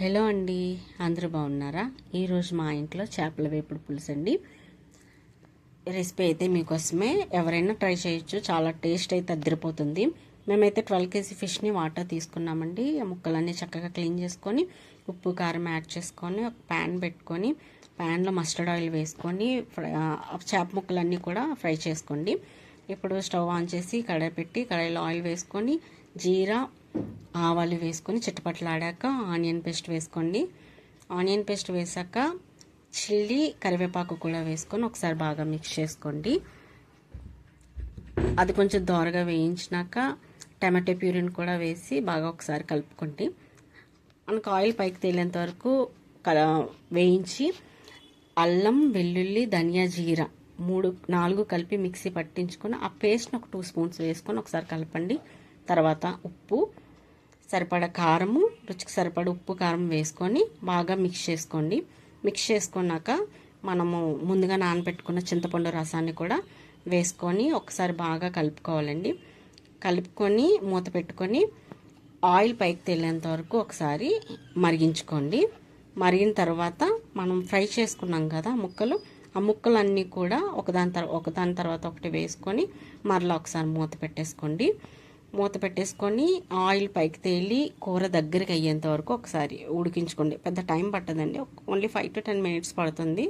Hello అండి, అందరూ బాగున్నారా? ఈరోజు మా ఇంట్లో చేపల వేపుడు పులుసు అండి. రెసిపీ అయితే మీకోసమే. ఎవరైనా ట్రై చేయొచ్చు, చాలా టేస్ట్ అయితే అదిరిపోతుంది. మేమైతే 12 kg ఫిష్ని వాటర్ తీసుకున్నామండి. ఆ ముక్కలన్నీ చక్కగా క్లీన్ చేసుకొని ఉప్పు కారం యాడ్ చేసుకొని ఒక ప్యాన్ పెట్టుకొని ప్యాన్లో మస్టర్డ్ ఆయిల్ వేసుకొని చేప ముక్కలన్నీ కూడా ఫ్రై చేసుకోండి. ఇప్పుడు స్టవ్ ఆన్ చేసి కడాయి పెట్టి కడాయిలో ఆయిల్ వేసుకొని జీరా ఆవాలు వేసుకొని చిట్టపట్లాడాక ఆనియన్ పేస్ట్ వేసుకోండి. ఆనియన్ పేస్ట్ వేసాక చిల్లీ కరివేపాకు కూడా వేసుకొని ఒకసారి బాగా మిక్స్ చేసుకోండి. అది కొంచెం దోరగా వేయించినాక టమాటో ప్యూరీని కూడా వేసి బాగా ఒకసారి కలుపుకోండి. మనకు ఆయిల్ పైకి తేలేంత వరకు వేయించి అల్లం వెల్లుల్లి ధనియా జీరా 3-4 కలిపి మిక్సీ పట్టించుకొని ఆ పేస్ట్ని ఒక 2 స్పూన్స్ వేసుకొని ఒకసారి కలపండి. తర్వాత ఉప్పు, సరిపడా కారము, రుచికి సరిపడా ఉప్పు కారం వేసుకొని బాగా మిక్స్ చేసుకోండి. మిక్స్ చేసుకున్నాక మనము ముందుగా నానబెట్టుకున్న చింతపండు రసాన్ని కూడా వేసుకొని ఒకసారి బాగా కలుపుకోవాలండి. కలుపుకొని మూత పెట్టుకొని ఆయిల్ పైకి తేలేంత వరకు ఒకసారి మరిగించుకోండి. మరిగిన తర్వాత మనం ఫ్రై చేసుకున్నాం కదా ముక్కలు, ఆ ముక్కలన్నీ కూడా ఒకదాని తర్వాత ఒకటి వేసుకొని మరలా ఒకసారి మూత పెట్టేసుకోండి. మూత పెట్టేసుకొని ఆయిల్ పైకి తేలి కూర దగ్గరికి అయ్యేంత వరకు ఒకసారి ఉడికించుకోండి. పెద్ద టైం పట్టదండి, ఓన్లీ 5 to 10 minutes పడుతుంది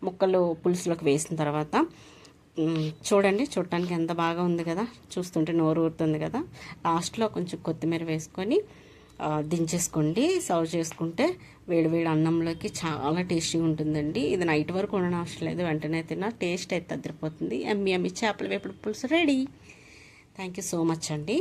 ముక్కలు పులుసులోకి వేసిన తర్వాత. చూడండి, చూడటానికి ఎంత బాగా ఉంది కదా, చూస్తుంటే నోరు ఊరుతుంది కదా. లాస్ట్లో కొంచెం కొత్తిమీర వేసుకొని దించేసుకోండి. సర్వ్ చేసుకుంటే వేడివేడి అన్నంలోకి చాలా టేస్టీగా ఉంటుందండి. ఇది నైట్ వరకు ఉండనవసరం లేదు, వెంటనే తిన్నా టేస్ట్ అయితే అదిరిపోతుంది. ఎమ్మి చేపల వేపుడు పులుసు ready. Thank you so much అండి.